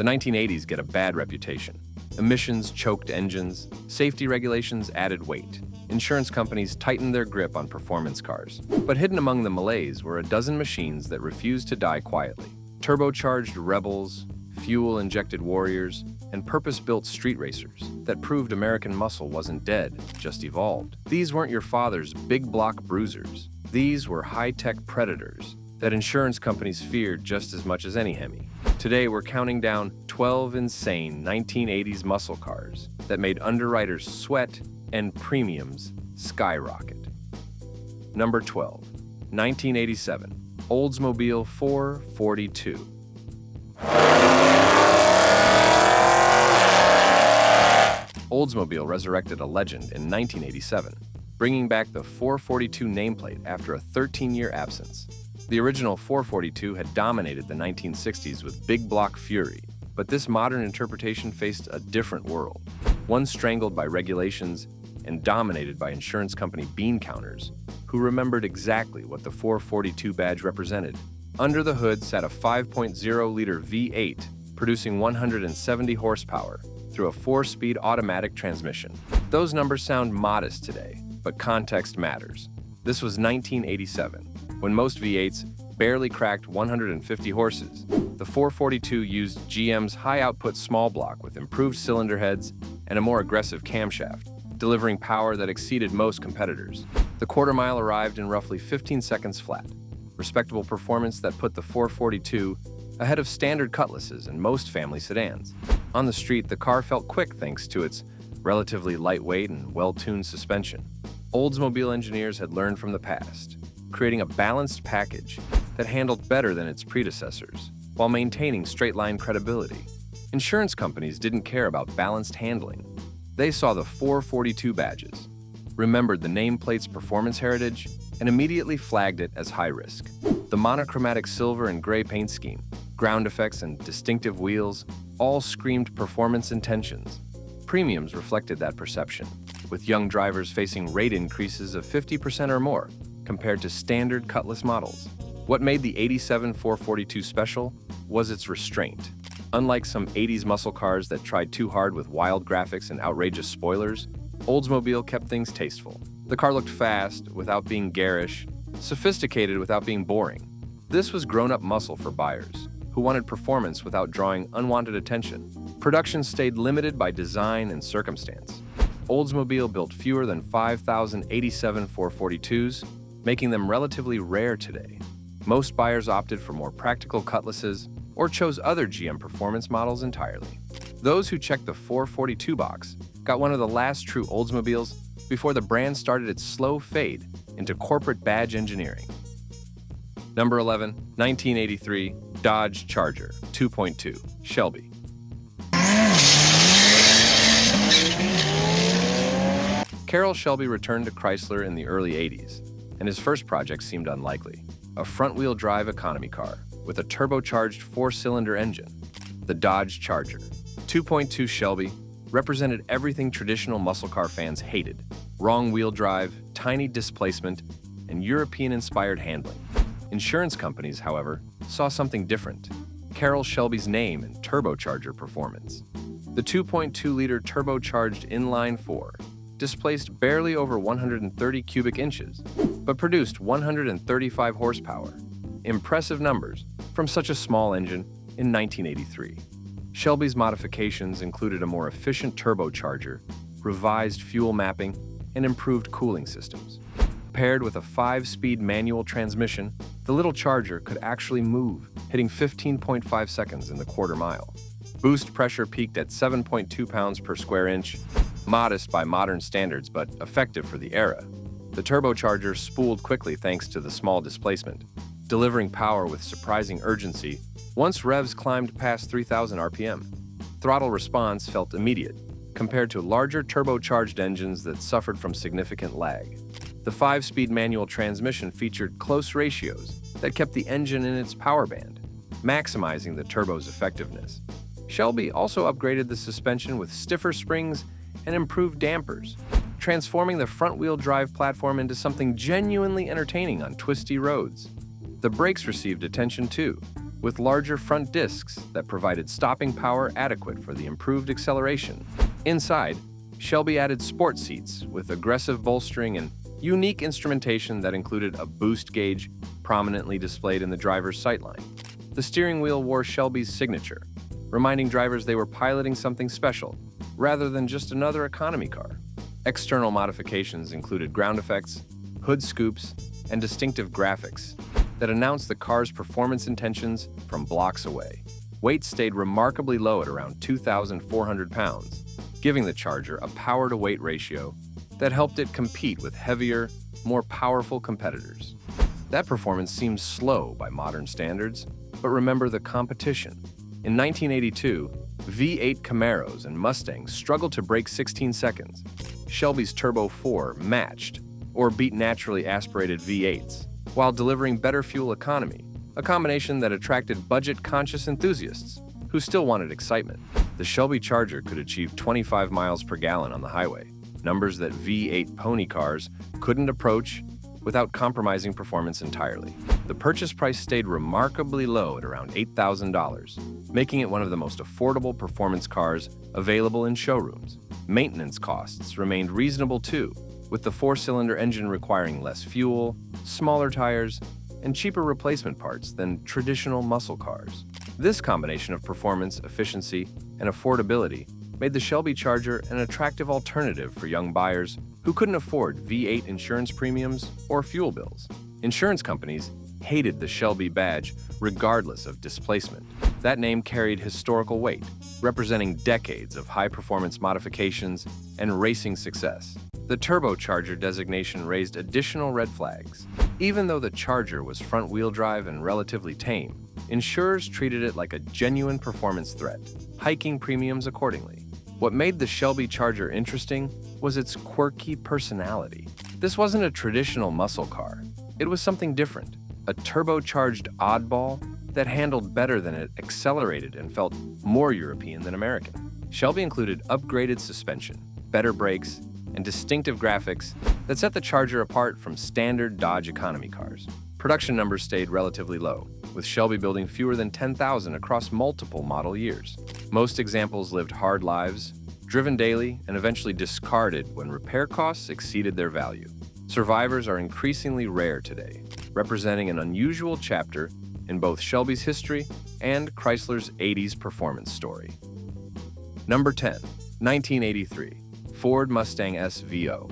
The 1980s get a bad reputation. Emissions choked engines, safety regulations added weight. Insurance companies tightened their grip on performance cars. But hidden among the malaise were a dozen machines that refused to die quietly. Turbocharged rebels, fuel-injected warriors, and purpose-built street racers that proved American muscle wasn't dead, just evolved. These weren't your father's big block bruisers. These were high-tech predators that insurance companies feared just as much as any Hemi. Today, we're counting down 12 insane 1980s muscle cars that made underwriters sweat and premiums skyrocket. Number 12, 1987, Oldsmobile 442. Oldsmobile resurrected a legend in 1987, bringing back the 442 nameplate after a 13-year absence. The original 442 had dominated the 1960s with big block fury, but this modern interpretation faced a different world, one strangled by regulations and dominated by insurance company bean counters, who remembered exactly what the 442 badge represented. Under the hood sat a 5.0-liter V8, producing 170 horsepower through a 4-speed automatic transmission. Those numbers sound modest today, but context matters. This was 1987, when most V8s barely cracked 150 horses. The 442 used GM's high-output small block with improved cylinder heads and a more aggressive camshaft, delivering power that exceeded most competitors. The quarter mile arrived in roughly 15 seconds flat, respectable performance that put the 442 ahead of standard Cutlasses and most family sedans. On the street, the car felt quick thanks to its relatively lightweight and well-tuned suspension. Oldsmobile engineers had learned from the past, creating a balanced package that handled better than its predecessors, while maintaining straight-line credibility. Insurance companies didn't care about balanced handling. They saw the 442 badges, remembered the nameplate's performance heritage, and immediately flagged it as high risk. The monochromatic silver and gray paint scheme, ground effects, and distinctive wheels all screamed performance intentions. Premiums reflected that perception, with young drivers facing rate increases of 50% or more compared to standard Cutlass models. What made the 87 442 special was its restraint. Unlike some 80s muscle cars that tried too hard with wild graphics and outrageous spoilers, Oldsmobile kept things tasteful. The car looked fast without being garish, sophisticated without being boring. This was grown-up muscle for buyers who wanted performance without drawing unwanted attention. Production stayed limited by design and circumstance. Oldsmobile built fewer than 5,087 442s, making them relatively rare today. Most buyers opted for more practical Cutlasses or chose other GM performance models entirely. Those who checked the 442 box got one of the last true Oldsmobiles before the brand started its slow fade into corporate badge engineering. Number 11, 1983, Dodge Charger 2.2, Shelby. Carroll Shelby returned to Chrysler in the early 80s, and his first project seemed unlikely. A front-wheel drive economy car with a turbocharged 4-cylinder engine. The Dodge Charger 2.2 Shelby represented everything traditional muscle car fans hated: wrong wheel drive, tiny displacement, and European-inspired handling. Insurance companies, however, saw something different: Carroll Shelby's name and turbocharger performance. The 2.2-liter turbocharged inline-4 displaced barely over 130 cubic inches, but produced 135 horsepower. Impressive numbers from such a small engine in 1983. Shelby's modifications included a more efficient turbocharger, revised fuel mapping, and improved cooling systems. Paired with a 5-speed manual transmission, the little Charger could actually move, hitting 15.5 seconds in the quarter mile. Boost pressure peaked at 7.2 pounds per square inch, modest by modern standards but effective for the era. The turbocharger spooled quickly thanks to the small displacement, delivering power with surprising urgency once revs climbed past 3,000 RPM. Throttle response felt immediate, compared to larger turbocharged engines that suffered from significant lag. The 5-speed manual transmission featured close ratios that kept the engine in its power band, maximizing the turbo's effectiveness. Shelby also upgraded the suspension with stiffer springs and improved dampers, transforming the front-wheel drive platform into something genuinely entertaining on twisty roads. The brakes received attention too. with larger front discs that provided stopping power adequate for the improved acceleration. Inside, Shelby added sport seats with aggressive bolstering and unique instrumentation that included a boost gauge prominently displayed in the driver's sightline. The steering wheel wore Shelby's signature, reminding drivers they were piloting something special rather than just another economy car. External modifications included ground effects, hood scoops, and distinctive graphics that announced the car's performance intentions from blocks away. Weight stayed remarkably low at around 2,400 pounds, giving the Charger a power-to-weight ratio that helped it compete with heavier, more powerful competitors. That performance seems slow by modern standards, but remember the competition. In 1982, V8 Camaros and Mustangs struggled to break 16 seconds. Shelby's Turbo 4 matched or beat naturally aspirated V8s, while delivering better fuel economy, a combination that attracted budget-conscious enthusiasts who still wanted excitement. The Shelby Charger could achieve 25 miles per gallon on the highway, numbers that V8 pony cars couldn't approach without compromising performance entirely. The purchase price stayed remarkably low at around $8,000, making it one of the most affordable performance cars available in showrooms. Maintenance costs remained reasonable too, with the four-cylinder engine requiring less fuel, smaller tires, and cheaper replacement parts than traditional muscle cars. This combination of performance, efficiency, and affordability made the Shelby Charger an attractive alternative for young buyers who couldn't afford V8 insurance premiums or fuel bills. Insurance companies hated the Shelby badge regardless of displacement. That name carried historical weight, representing decades of high-performance modifications and racing success. The turbocharger designation raised additional red flags. Even though the Charger was front-wheel drive and relatively tame, insurers treated it like a genuine performance threat, hiking premiums accordingly. What made the Shelby Charger interesting was its quirky personality. This wasn't a traditional muscle car. It was something different, a turbocharged oddball that handled better than it accelerated and felt more European than American. Shelby included upgraded suspension, better brakes, and distinctive graphics that set the Charger apart from standard Dodge economy cars. Production numbers stayed relatively low, with Shelby building fewer than 10,000 across multiple model years. Most examples lived hard lives, driven daily, and eventually discarded when repair costs exceeded their value. Survivors are increasingly rare today, representing an unusual chapter in both Shelby's history and Chrysler's 80s performance story. Number 10, 1983, Ford Mustang SVO.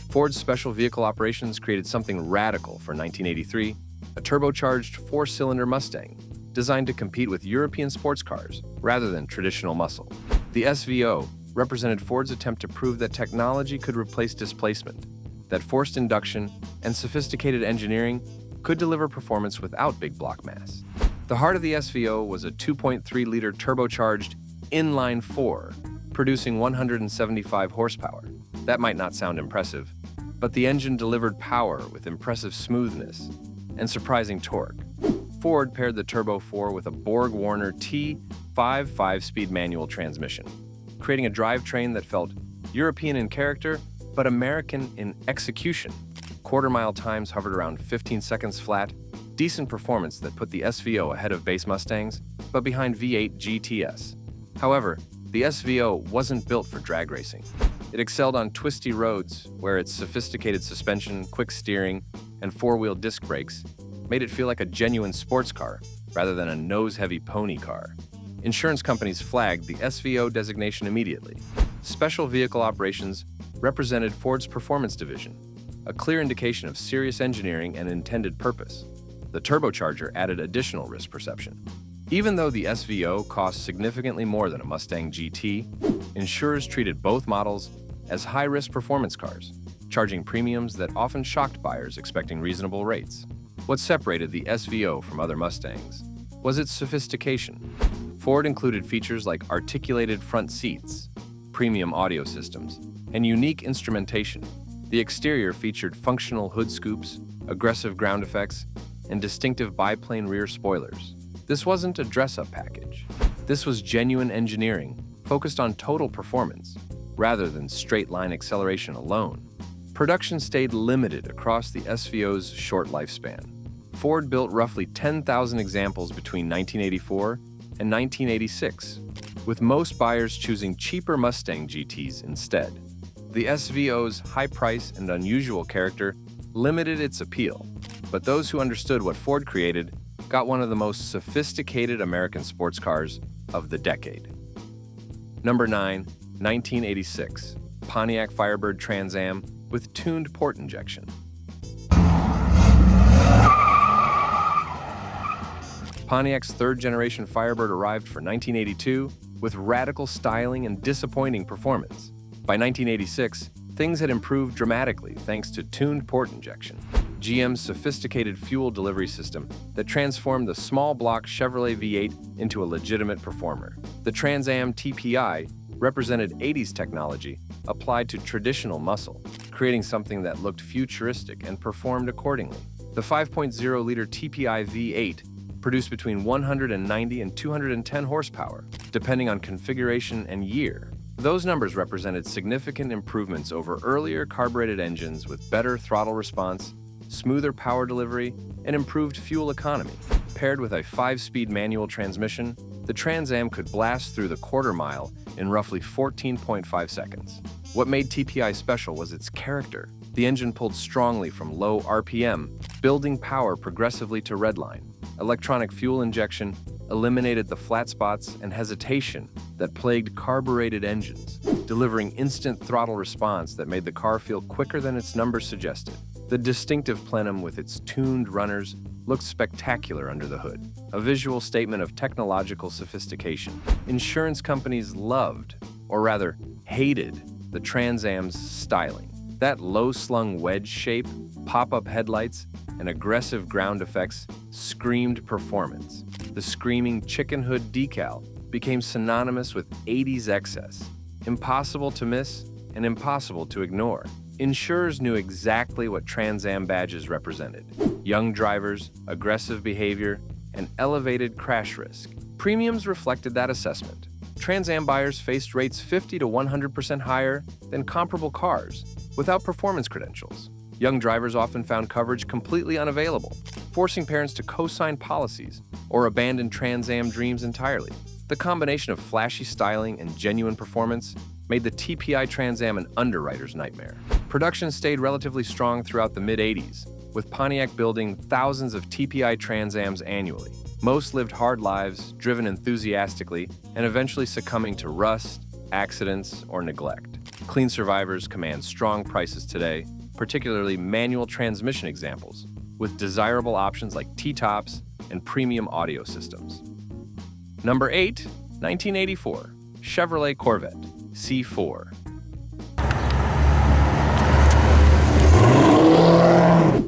Ford's special vehicle operations created something radical for 1983, a turbocharged four-cylinder Mustang designed to compete with European sports cars rather than traditional muscle. The SVO represented Ford's attempt to prove that technology could replace displacement, that forced induction and sophisticated engineering could deliver performance without big block mass. The heart of the SVO was a 2.3-liter turbocharged inline-4, producing 175 horsepower. That might not sound impressive, but the engine delivered power with impressive smoothness and surprising torque. Ford paired the Turbo 4 with a Borg-Warner T5 5-speed manual transmission, creating a drivetrain that felt European in character but American in execution. Quarter-mile times hovered around 15 seconds flat, decent performance that put the SVO ahead of base Mustangs, but behind V8 GTS. However, the SVO wasn't built for drag racing. It excelled on twisty roads, where its sophisticated suspension, quick steering, and four-wheel disc brakes made it feel like a genuine sports car rather than a nose-heavy pony car. Insurance companies flagged the SVO designation immediately. Special vehicle operations represented Ford's performance division, a clear indication of serious engineering and intended purpose. The turbocharger added additional risk perception. Even though the SVO cost significantly more than a Mustang GT, insurers treated both models as high-risk performance cars, charging premiums that often shocked buyers expecting reasonable rates. What separated the SVO from other Mustangs was its sophistication. Ford included features like articulated front seats, premium audio systems, and unique instrumentation. The exterior featured functional hood scoops, aggressive ground effects, and distinctive biplane rear spoilers. This wasn't a dress-up package. This was genuine engineering, focused on total performance, rather than straight-line acceleration alone. Production stayed limited across the SVO's short lifespan. Ford built roughly 10,000 examples between 1984 and 1986, with most buyers choosing cheaper Mustang GTs instead. The SVO's high price and unusual character limited its appeal, but those who understood what Ford created got one of the most sophisticated American sports cars of the decade. Number 9, 1986, Pontiac Firebird Trans Am with tuned port injection. Pontiac's third-generation Firebird arrived for 1982 with radical styling and disappointing performance. By 1986, things had improved dramatically thanks to tuned port injection, GM's sophisticated fuel delivery system that transformed the small-block Chevrolet V8 into a legitimate performer. The Trans Am TPI represented 80s technology applied to traditional muscle, creating something that looked futuristic and performed accordingly. The 5.0-liter TPI V8 produced between 190 and 210 horsepower, depending on configuration and year. Those numbers represented significant improvements over earlier carbureted engines with better throttle response, smoother power delivery, and improved fuel economy. Paired with a 5-speed manual transmission, the Trans Am could blast through the quarter mile in roughly 14.5 seconds. What made TPI special was its character. The engine pulled strongly from low RPM, building power progressively to redline. Electronic fuel injection eliminated the flat spots and hesitation that plagued carbureted engines, delivering instant throttle response that made the car feel quicker than its numbers suggested. The distinctive plenum with its tuned runners looked spectacular under the hood, a visual statement of technological sophistication. Insurance companies loved, or rather hated, the Trans Am's styling. That low-slung wedge shape, pop-up headlights, and aggressive ground effects screamed performance. The screaming chicken hood decal became synonymous with 80s excess, impossible to miss and impossible to ignore. Insurers knew exactly what Trans Am badges represented: young drivers, aggressive behavior, and elevated crash risk. Premiums reflected that assessment. Trans Am buyers faced rates 50 to 100% higher than comparable cars without performance credentials. Young drivers often found coverage completely unavailable, forcing parents to co-sign policies or abandon Trans Am dreams entirely. The combination of flashy styling and genuine performance made the TPI Trans Am an underwriter's nightmare. Production stayed relatively strong throughout the mid-80s, with Pontiac building thousands of TPI Trans Ams annually. Most lived hard lives, driven enthusiastically, and eventually succumbing to rust, accidents, or neglect. Clean survivors command strong prices today, particularly manual transmission examples, with desirable options like T-tops and premium audio systems. Number 8, 1984, Chevrolet Corvette C4.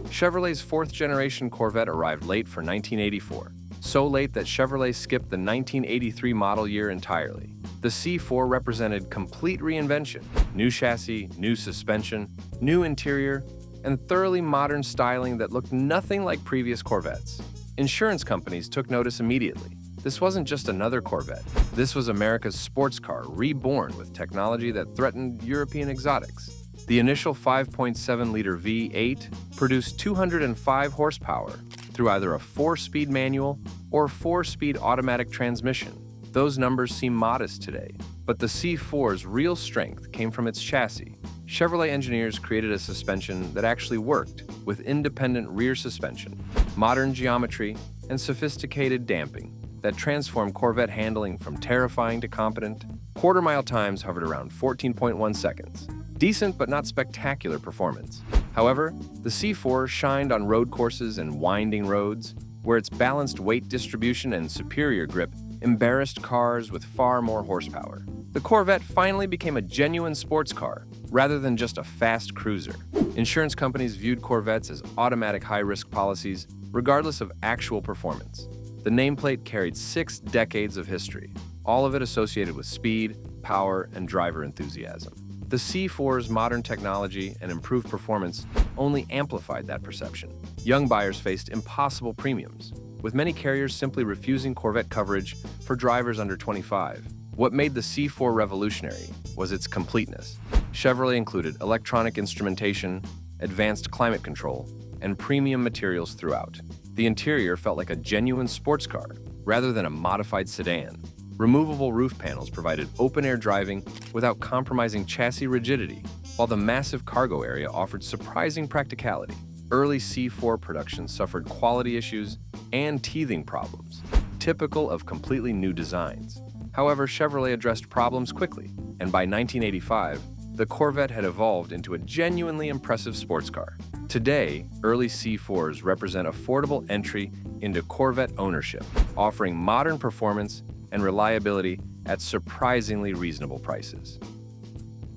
Chevrolet's fourth-generation Corvette arrived late for 1984, so late that Chevrolet skipped the 1983 model year entirely. The C4 represented complete reinvention: new chassis, new suspension, new interior, and thoroughly modern styling that looked nothing like previous Corvettes. Insurance companies took notice immediately. This wasn't just another Corvette. This was America's sports car reborn with technology that threatened European exotics. The initial 5.7-liter V8 produced 205 horsepower through either a 4-speed manual or 4-speed automatic transmission. Those numbers seem modest today, but the C4's real strength came from its chassis. Chevrolet engineers created a suspension that actually worked, with independent rear suspension, modern geometry, and sophisticated damping that transformed Corvette handling from terrifying to competent. Quarter-mile times hovered around 14.1 seconds. Decent but not spectacular performance. However, the C4 shined on road courses and winding roads, where its balanced weight distribution and superior grip embarrassed cars with far more horsepower. The Corvette finally became a genuine sports car, rather than just a fast cruiser. Insurance companies viewed Corvettes as automatic high-risk policies, regardless of actual performance. The nameplate carried 6 decades of history, all of it associated with speed, power, and driver enthusiasm. The C4's modern technology and improved performance only amplified that perception. Young buyers faced impossible premiums, with many carriers simply refusing Corvette coverage for drivers under 25. What made the C4 revolutionary was its completeness. Chevrolet included electronic instrumentation, advanced climate control, and premium materials throughout. The interior felt like a genuine sports car, rather than a modified sedan. Removable roof panels provided open-air driving without compromising chassis rigidity, while the massive cargo area offered surprising practicality. Early C4 production suffered quality issues and teething problems, typical of completely new designs. However, Chevrolet addressed problems quickly, and by 1985, the Corvette had evolved into a genuinely impressive sports car. Today, early C4s represent affordable entry into Corvette ownership, offering modern performance and reliability at surprisingly reasonable prices.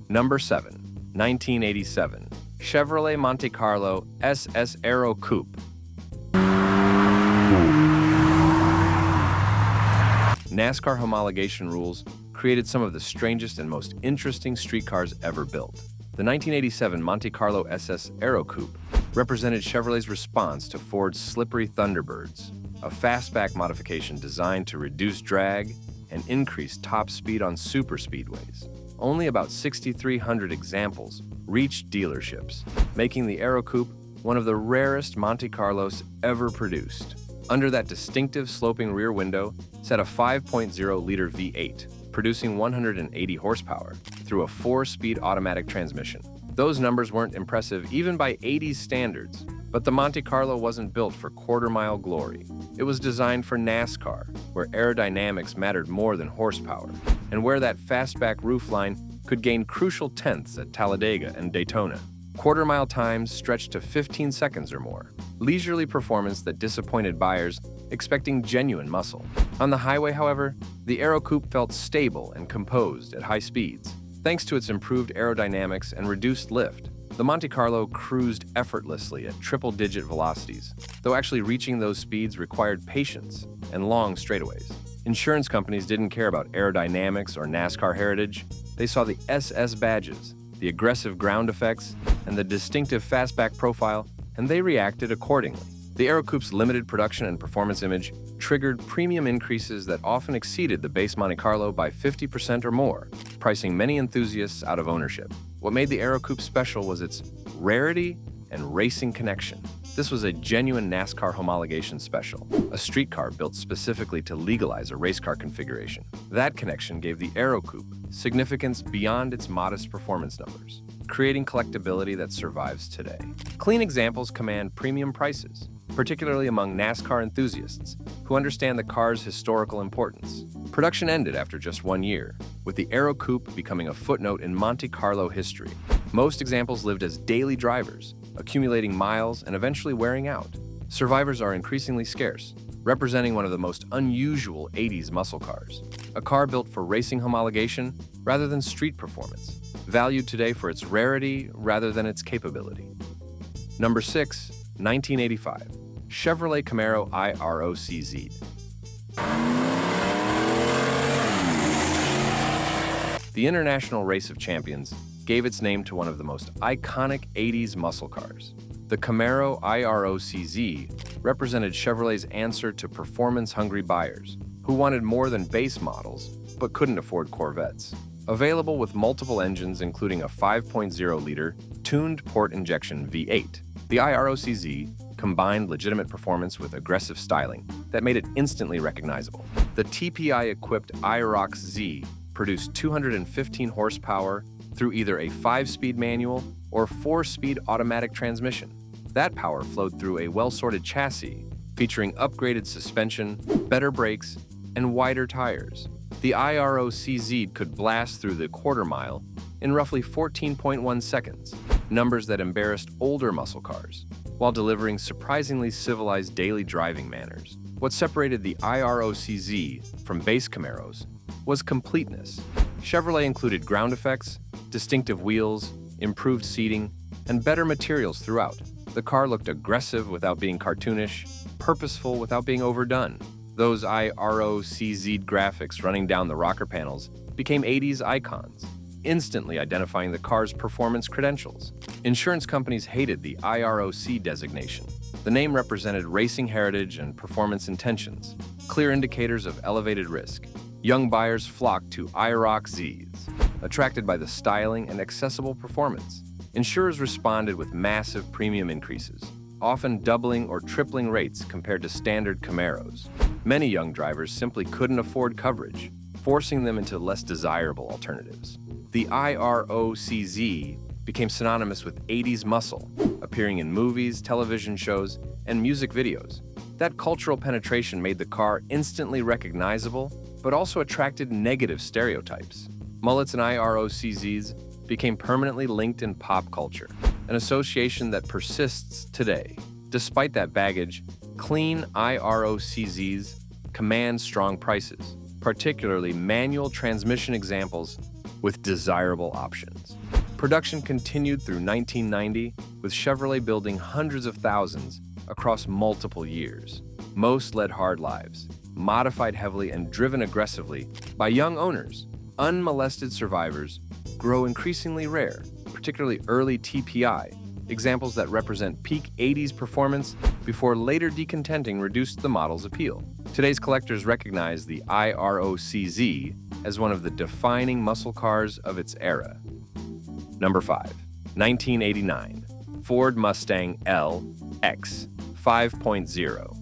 Number 7. 1987 Chevrolet Monte Carlo SS Aero Coupe. NASCAR homologation rules created some of the strangest and most interesting street cars ever built. The 1987 Monte Carlo SS Aero Coupe represented Chevrolet's response to Ford's slippery Thunderbirds, a fastback modification designed to reduce drag and increase top speed on superspeedways. Only about 6,300 examples reached dealerships, making the Aero Coupe one of the rarest Monte Carlos ever produced. Under that distinctive sloping rear window sat a 5.0-liter V8, producing 180 horsepower through a 4-speed automatic transmission. Those numbers weren't impressive even by 80s standards, but the Monte Carlo wasn't built for quarter-mile glory. It was designed for NASCAR, where aerodynamics mattered more than horsepower, and where that fastback roofline could gain crucial tenths at Talladega and Daytona. Quarter-mile times stretched to 15 seconds or more, leisurely performance that disappointed buyers expecting genuine muscle. On the highway, however, the Aero Coupe felt stable and composed at high speeds. Thanks to its improved aerodynamics and reduced lift, the Monte Carlo cruised effortlessly at triple-digit velocities, though actually reaching those speeds required patience and long straightaways. Insurance companies didn't care about aerodynamics or NASCAR heritage. They saw the SS badges, the aggressive ground effects, and the distinctive fastback profile, and they reacted accordingly. The Aero Coupe's limited production and performance image triggered premium increases that often exceeded the base Monte Carlo by 50% or more, pricing many enthusiasts out of ownership. What made the Aero Coupe special was its rarity and racing connection. This was a genuine NASCAR homologation special, a street car built specifically to legalize a race car configuration. That connection gave the Aero Coupe significance beyond its modest performance numbers, creating collectability that survives today. Clean examples command premium prices, particularly among NASCAR enthusiasts who understand the car's historical importance. Production ended after just 1 year, with the Aero Coupe becoming a footnote in Monte Carlo history. Most examples lived as daily drivers, accumulating miles and eventually wearing out. Survivors are increasingly scarce, representing one of the most unusual 80s muscle cars. A car built for racing homologation rather than street performance, valued today for its rarity rather than its capability. Number 6, 1985, Chevrolet Camaro IROC-Z. The International Race of Champions gave its name to one of the most iconic 80s muscle cars. The Camaro IROC-Z represented Chevrolet's answer to performance-hungry buyers who wanted more than base models but couldn't afford Corvettes. Available with multiple engines including a 5.0-liter tuned port injection V8, the IROC-Z combined legitimate performance with aggressive styling that made it instantly recognizable. The TPI-equipped IROC-Z produced 215 horsepower through either a 5-speed manual or 4-speed automatic transmission. That power flowed through a well-sorted chassis, featuring upgraded suspension, better brakes, and wider tires. The IROC-Z could blast through the quarter-mile in roughly 14.1 seconds, numbers that embarrassed older muscle cars, while delivering surprisingly civilized daily driving manners. What separated the IROC-Z from base Camaros was completeness. Chevrolet included ground effects, distinctive wheels, improved seating, and better materials throughout. The car looked aggressive without being cartoonish, purposeful without being overdone. Those IROC-Z graphics running down the rocker panels became 80s icons, instantly identifying the car's performance credentials. Insurance companies hated the IROC designation. The name represented racing heritage and performance intentions, clear indicators of elevated risk. Young buyers flocked to IROC-Zs, attracted by the styling and accessible performance. Insurers responded with massive premium increases, often doubling or tripling rates compared to standard Camaros. Many young drivers simply couldn't afford coverage, forcing them into less desirable alternatives. The IROC-Z became synonymous with 80s muscle, appearing in movies, television shows, and music videos. That cultural penetration made the car instantly recognizable, but also attracted negative stereotypes. Mullets and IROC-Zs became permanently linked in pop culture, an association that persists today. Despite that baggage, clean IROC-Zs command strong prices, particularly manual transmission examples with desirable options. Production continued through 1990, with Chevrolet building hundreds of thousands across multiple years. Most led hard lives, modified heavily and driven aggressively by young owners. Unmolested survivors grow increasingly rare, particularly early TPI, examples that represent peak 80s performance before later decontenting reduced the model's appeal. Today's collectors recognize the IROC-Z as one of the defining muscle cars of its era. Number 5. 1989 Ford Mustang LX 5.0.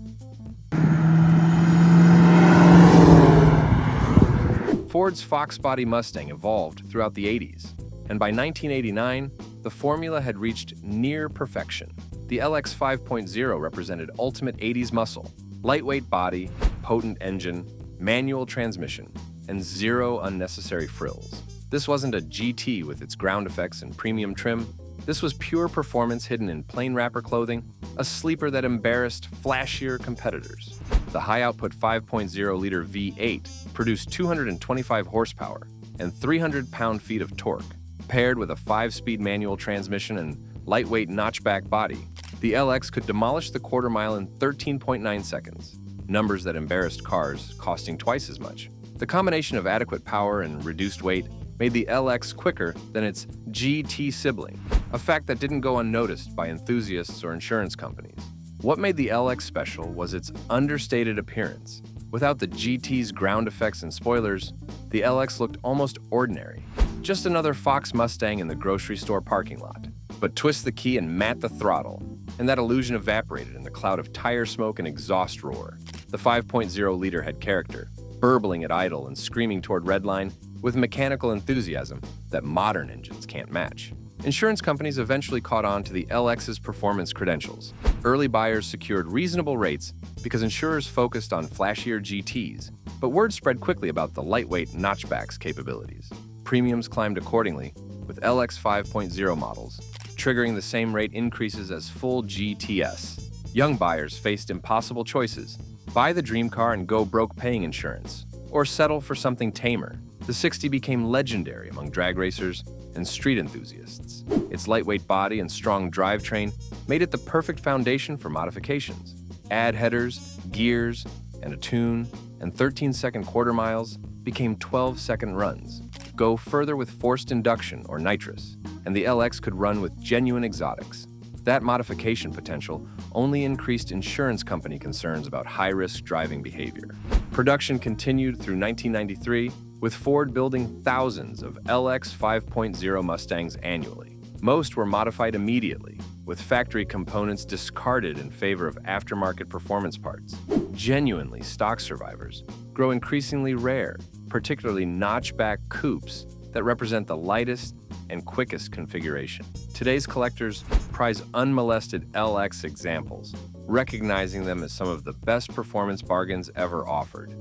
Ford's Fox body Mustang evolved throughout the 80s, and by 1989, the formula had reached near perfection. The LX 5.0 represented ultimate 80s muscle: lightweight body, potent engine, manual transmission, and zero unnecessary frills. This wasn't a GT with its ground effects and premium trim. This was pure performance hidden in plain wrapper clothing, a sleeper that embarrassed flashier competitors. The high-output 5.0-liter V8 produced 225 horsepower and 300 pound-feet of torque. Paired with a 5-speed manual transmission and lightweight notchback body, the LX could demolish the quarter-mile in 13.9 seconds, numbers that embarrassed cars costing twice as much. The combination of adequate power and reduced weight made the LX quicker than its GT sibling, a fact that didn't go unnoticed by enthusiasts or insurance companies. What made the LX special was its understated appearance. Without the GT's ground effects and spoilers, the LX looked almost ordinary. Just another Fox Mustang in the grocery store parking lot. But twist the key and mat the throttle, and that illusion evaporated in the cloud of tire smoke and exhaust roar. The 5.0-liter had character, burbling at idle and screaming toward redline with mechanical enthusiasm that modern engines can't match. Insurance companies eventually caught on to the LX's performance credentials. Early buyers secured reasonable rates because insurers focused on flashier GTs, but word spread quickly about the lightweight notchback's capabilities. Premiums climbed accordingly, with LX 5.0 models triggering the same rate increases as full GTS. Young buyers faced impossible choices: buy the dream car and go broke paying insurance, or settle for something tamer. The 60 became legendary among drag racers and street enthusiasts. Its lightweight body and strong drivetrain made it the perfect foundation for modifications. Add headers, gears, and a tune, and 13-second quarter miles became 12-second runs. Go further with forced induction or nitrous, and the LX could run with genuine exotics. That modification potential only increased insurance company concerns about high-risk driving behavior. Production continued through 1993, with Ford building thousands of LX 5.0 Mustangs annually. Most were modified immediately, with factory components discarded in favor of aftermarket performance parts. Genuinely stock survivors grow increasingly rare, particularly notchback coupes that represent the lightest and quickest configuration. Today's collectors prize unmolested LX examples, recognizing them as some of the best performance bargains ever offered.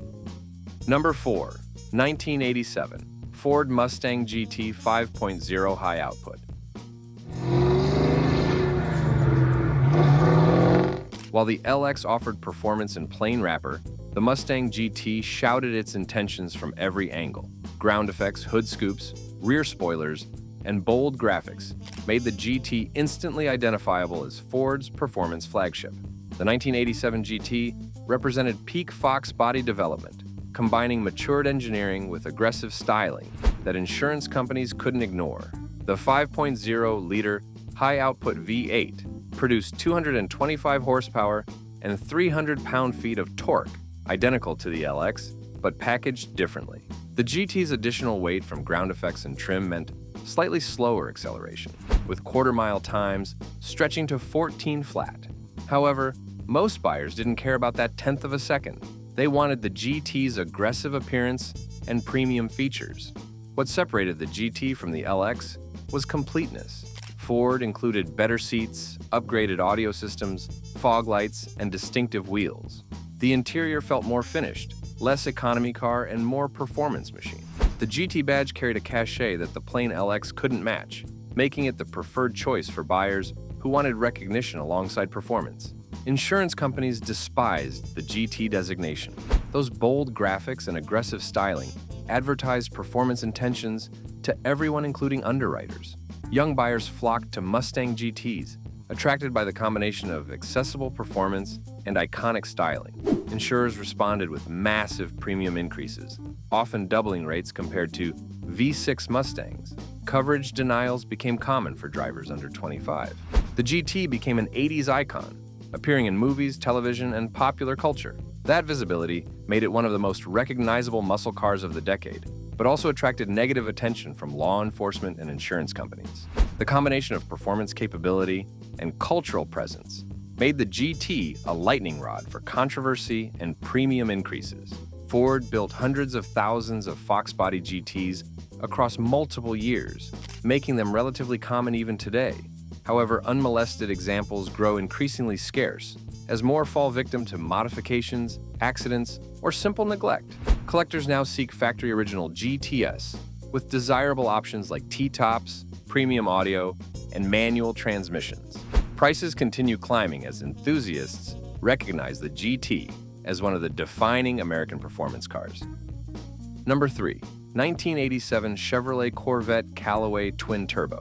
Number 4. 1987 Ford Mustang GT 5.0 High Output. While the LX offered performance in plain wrapper, the Mustang GT shouted its intentions from every angle. Ground effects, hood scoops, rear spoilers, and bold graphics made the GT instantly identifiable as Ford's performance flagship. The 1987 GT represented peak Fox body development, combining matured engineering with aggressive styling that insurance companies couldn't ignore. The 5.0-liter high-output V8 produced 225 horsepower and 300 pound-feet of torque, identical to the LX, but packaged differently. The GT's additional weight from ground effects and trim meant slightly slower acceleration, with quarter-mile times stretching to 14 flat. However, most buyers didn't care about that tenth of a second. They wanted the GT's aggressive appearance and premium features. What separated the GT from the LX was completeness. Ford included better seats, upgraded audio systems, fog lights, and distinctive wheels. The interior felt more finished, less economy car and more performance machine. The GT badge carried a cachet that the plain LX couldn't match, making it the preferred choice for buyers who wanted recognition alongside performance. Insurance companies despised the GT designation. Those bold graphics and aggressive styling advertised performance intentions to everyone, including underwriters. Young buyers flocked to Mustang GTs, attracted by the combination of accessible performance and iconic styling. Insurers responded with massive premium increases, often doubling rates compared to V6 Mustangs. Coverage denials became common for drivers under 25. The GT became an 80s icon, appearing in movies, television, and popular culture. That visibility made it one of the most recognizable muscle cars of the decade, but also attracted negative attention from law enforcement and insurance companies. The combination of performance capability and cultural presence made the GT a lightning rod for controversy and premium increases. Ford built hundreds of thousands of Fox body GTs across multiple years, making them relatively common even today. However, unmolested examples grow increasingly scarce as more fall victim to modifications, accidents, or simple neglect. Collectors now seek factory original GTS with desirable options like T-tops, premium audio, and manual transmissions. Prices continue climbing as enthusiasts recognize the GT as one of the defining American performance cars. Number 3. 1987 Chevrolet Corvette Callaway Twin Turbo.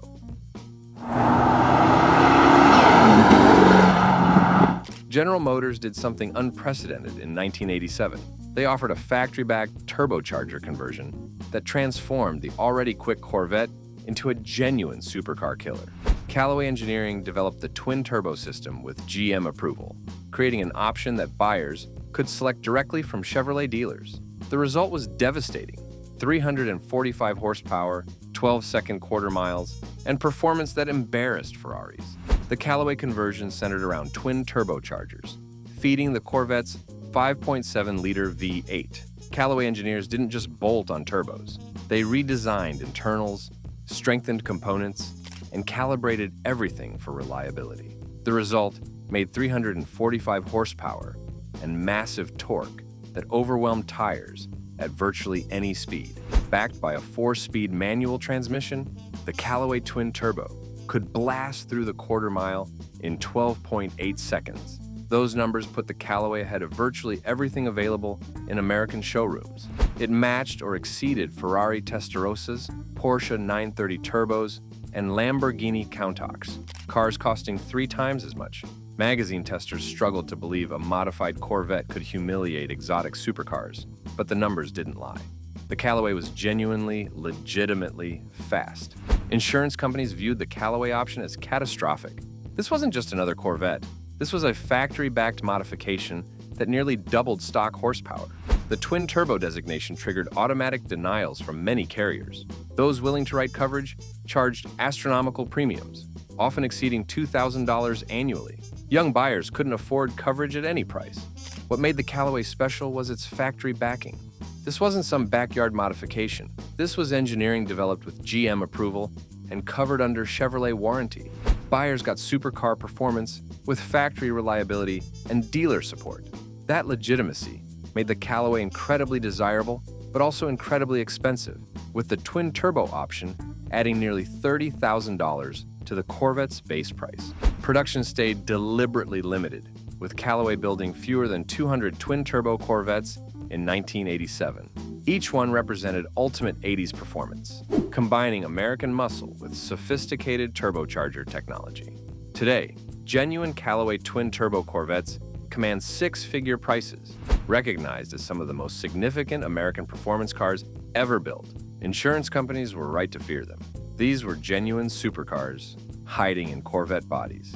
General Motors did something unprecedented in 1987. They offered a factory-backed turbocharger conversion that transformed the already quick Corvette into a genuine supercar killer. Callaway Engineering developed the twin-turbo system with GM approval, creating an option that buyers could select directly from Chevrolet dealers. The result was devastating: 345 horsepower, 12-second quarter miles, and performance that embarrassed Ferraris. The Callaway conversion centered around twin turbochargers, feeding the Corvette's 5.7-liter V8. Callaway engineers didn't just bolt on turbos. They redesigned internals, strengthened components, and calibrated everything for reliability. The result made 345 horsepower and massive torque that overwhelmed tires at virtually any speed. Backed by a 4-speed manual transmission, the Callaway Twin Turbo could blast through the quarter mile in 12.8 seconds. Those numbers put the Callaway ahead of virtually everything available in American showrooms. It matched or exceeded Ferrari Testarossas, Porsche 930 Turbos, and Lamborghini Countaches, cars costing 3 times as much. Magazine testers struggled to believe a modified Corvette could humiliate exotic supercars, but the numbers didn't lie. The Callaway was genuinely, legitimately fast. Insurance companies viewed the Callaway option as catastrophic. This wasn't just another Corvette. This was a factory-backed modification that nearly doubled stock horsepower. The twin-turbo designation triggered automatic denials from many carriers. Those willing to write coverage charged astronomical premiums, often exceeding $2,000 annually. Young buyers couldn't afford coverage at any price. What made the Callaway special was its factory backing. This wasn't some backyard modification. This was engineering developed with GM approval and covered under Chevrolet warranty. Buyers got supercar performance with factory reliability and dealer support. That legitimacy made the Callaway incredibly desirable, but also incredibly expensive, with the twin-turbo option adding nearly $30,000 to the Corvette's base price. Production stayed deliberately limited, with Callaway building fewer than 200 twin-turbo Corvettes in 1987. Each one represented ultimate 80s performance, combining American muscle with sophisticated turbocharger technology. Today, genuine Callaway twin-turbo Corvettes command 6-figure prices, recognized as some of the most significant American performance cars ever built. Insurance companies were right to fear them. These were genuine supercars hiding in Corvette bodies.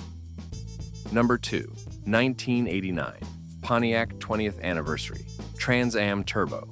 Number 2, 1989, Pontiac 20th Anniversary, Trans Am Turbo.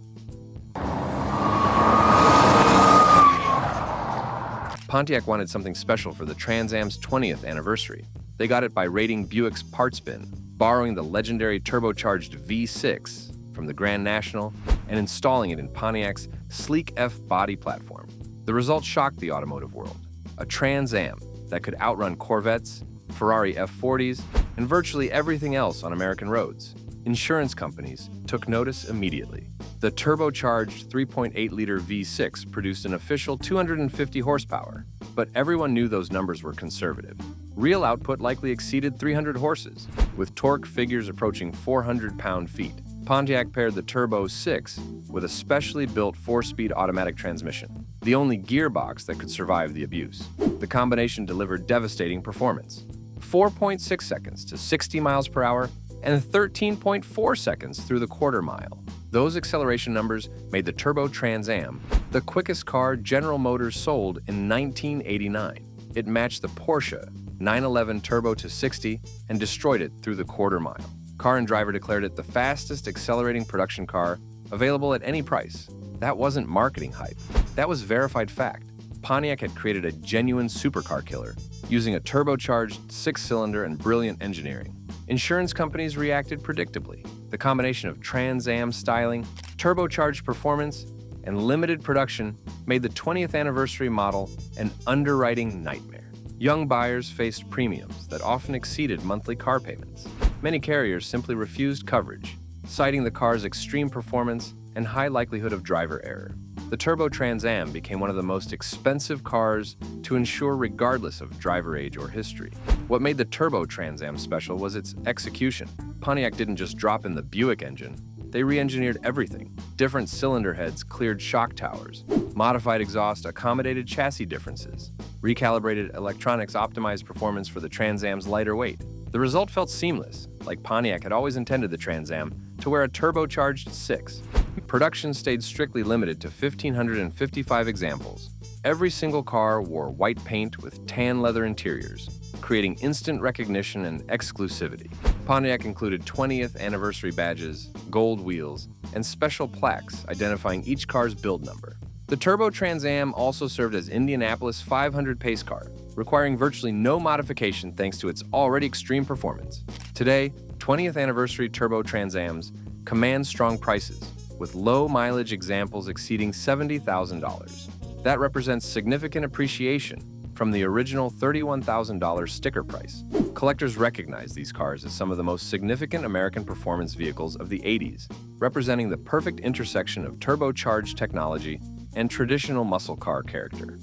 Pontiac wanted something special for the Trans Am's 20th anniversary. They got it by raiding Buick's parts bin, borrowing the legendary turbocharged V6 from the Grand National and installing it in Pontiac's sleek F body platform. The result shocked the automotive world. A Trans Am that could outrun Corvettes, Ferrari F40s, and virtually everything else on American roads. Insurance companies took notice immediately. The turbocharged 3.8-liter V6 produced an official 250 horsepower, but everyone knew those numbers were conservative. Real output likely exceeded 300 horses, with torque figures approaching 400 pound-feet. Pontiac paired the Turbo 6 with a specially built 4-speed automatic transmission, the only gearbox that could survive the abuse. The combination delivered devastating performance: 4.6 seconds to 60 miles per hour and 13.4 seconds through the quarter mile. Those acceleration numbers made the Turbo Trans Am the quickest car General Motors sold in 1989. It matched the Porsche 911 Turbo to 60 and destroyed it through the quarter mile. Car and Driver declared it the fastest accelerating production car available at any price. That wasn't marketing hype. That was verified fact. Pontiac had created a genuine supercar killer using a turbocharged 6-cylinder and brilliant engineering. Insurance companies reacted predictably. The combination of Trans Am styling, turbocharged performance, and limited production made the 20th anniversary model an underwriting nightmare. Young buyers faced premiums that often exceeded monthly car payments. Many carriers simply refused coverage, citing the car's extreme performance and high likelihood of driver error. The Turbo Trans Am became one of the most expensive cars to insure regardless of driver age or history. What made the Turbo Trans Am special was its execution. Pontiac didn't just drop in the Buick engine, they re-engineered everything. Different cylinder heads cleared shock towers, modified exhaust accommodated chassis differences, recalibrated electronics optimized performance for the Trans Am's lighter weight. The result felt seamless, like Pontiac had always intended the Trans Am to wear a turbocharged 6. Production stayed strictly limited to 1,555 examples. Every single car wore white paint with tan leather interiors, creating instant recognition and exclusivity. Pontiac included 20th anniversary badges, gold wheels, and special plaques identifying each car's build number. The Turbo Trans Am also served as Indianapolis 500 pace car, requiring virtually no modification thanks to its already extreme performance. Today, 20th anniversary Turbo Trans Ams command strong prices, with low-mileage examples exceeding $70,000. That represents significant appreciation from the original $31,000 sticker price. Collectors recognize these cars as some of the most significant American performance vehicles of the 80s, representing the perfect intersection of turbocharged technology and traditional muscle car character.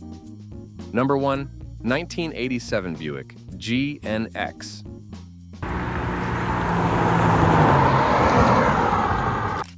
Number 1. 1987 Buick GNX.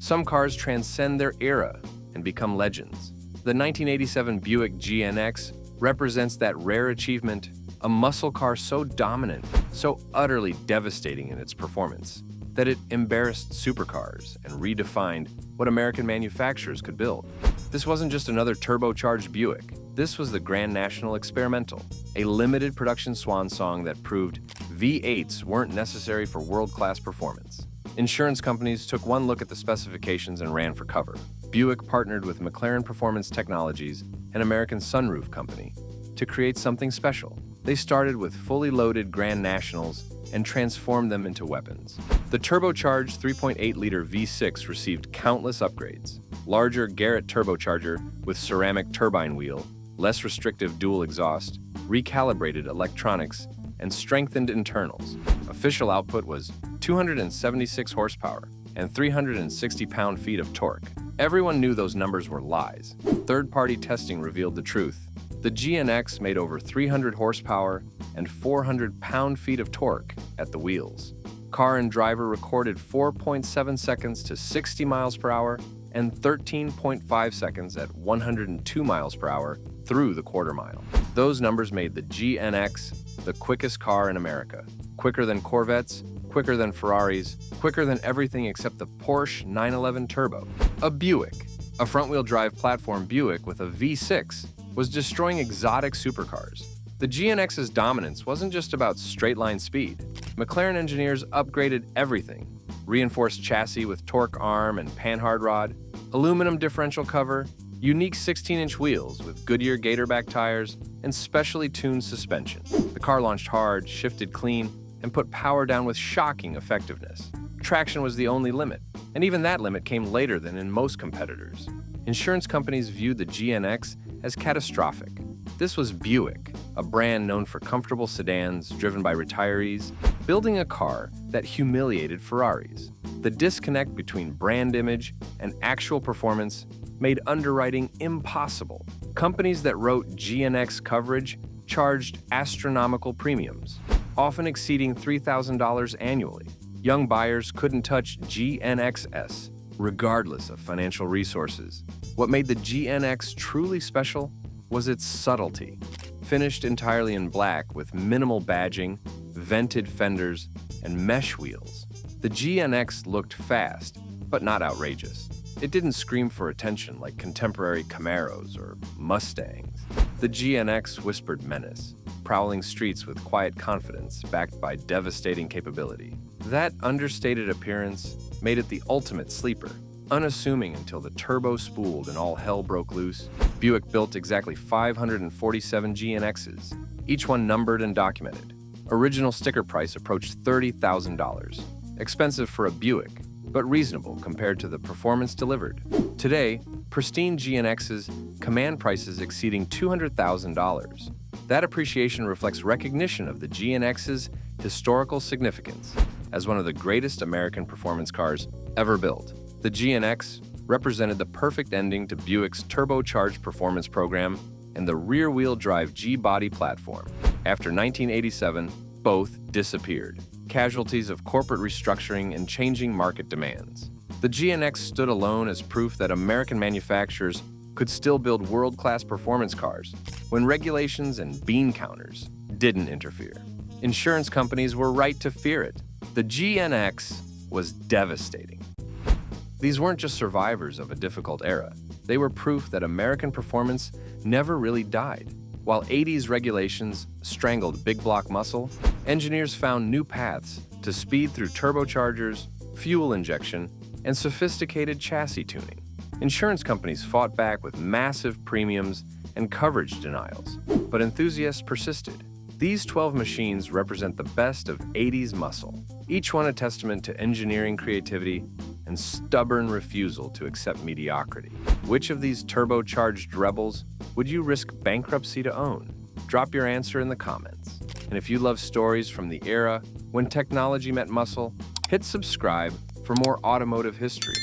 Some cars transcend their era and become legends. The 1987 Buick GNX represents that rare achievement, a muscle car so dominant, so utterly devastating in its performance, that it embarrassed supercars and redefined what American manufacturers could build. This wasn't just another turbocharged Buick. This was the Grand National Experimental, a limited production swan song that proved V8s weren't necessary for world-class performance. Insurance companies took one look at the specifications and ran for cover. Buick partnered with McLaren Performance Technologies, an American sunroof company, to create something special. They started with fully loaded Grand Nationals and transformed them into weapons. The turbocharged 3.8-liter V6 received countless upgrades: larger Garrett turbocharger with ceramic turbine wheel, less restrictive dual exhaust, recalibrated electronics, and strengthened internals. Official output was 276 horsepower and 360 pound-feet of torque. Everyone knew those numbers were lies. Third-party testing revealed the truth. The GNX made over 300 horsepower and 400 pound-feet of torque at the wheels. Car and Driver recorded 4.7 seconds to 60 miles per hour and 13.5 seconds at 102 miles per hour through the quarter mile. Those numbers made the GNX the quickest car in America. Quicker than Corvettes, quicker than Ferraris, quicker than everything except the Porsche 911 Turbo. A Buick, a front-wheel drive platform Buick with a V6, was destroying exotic supercars. The GNX's dominance wasn't just about straight-line speed. McLaren engineers upgraded everything: reinforced chassis with torque arm and panhard rod, aluminum differential cover, unique 16-inch wheels with Goodyear Gatorback tires, and specially tuned suspension. The car launched hard, shifted clean, and put power down with shocking effectiveness. Traction was the only limit, and even that limit came later than in most competitors. Insurance companies viewed the GNX as catastrophic. This was Buick, a brand known for comfortable sedans driven by retirees, building a car that humiliated Ferraris. The disconnect between brand image and actual performance made underwriting impossible. Companies that wrote GNX coverage charged astronomical premiums, often exceeding $3,000 annually. Young buyers couldn't touch GNXS, regardless of financial resources. What made the GNX truly special was its subtlety. Finished entirely in black with minimal badging, vented fenders, and mesh wheels, the GNX looked fast, but not outrageous. It didn't scream for attention like contemporary Camaros or Mustangs. The GNX whispered menace, prowling streets with quiet confidence backed by devastating capability. That understated appearance made it the ultimate sleeper. Unassuming until the turbo spooled and all hell broke loose, Buick built exactly 547 GNXs, each one numbered and documented. Original sticker price approached $30,000. Expensive for a Buick, but reasonable compared to the performance delivered. Today, pristine GNXs command prices exceeding $200,000. That appreciation reflects recognition of the GNX's historical significance as one of the greatest American performance cars ever built. The GNX represented the perfect ending to Buick's turbocharged performance program and the rear-wheel drive G-body platform. After 1987, both disappeared, casualties of corporate restructuring and changing market demands. The GNX stood alone as proof that American manufacturers could still build world-class performance cars when regulations and bean counters didn't interfere. Insurance companies were right to fear it. The GNX was devastating. These weren't just survivors of a difficult era. They were proof that American performance never really died. While 80s regulations strangled big block muscle, engineers found new paths to speed through turbochargers, fuel injection, and sophisticated chassis tuning. Insurance companies fought back with massive premiums and coverage denials, but enthusiasts persisted. These 12 machines represent the best of 80s muscle, each one a testament to engineering creativity and stubborn refusal to accept mediocrity. Which of these turbocharged rebels would you risk bankruptcy to own? Drop your answer in the comments. And if you love stories from the era when technology met muscle, hit subscribe for more automotive history.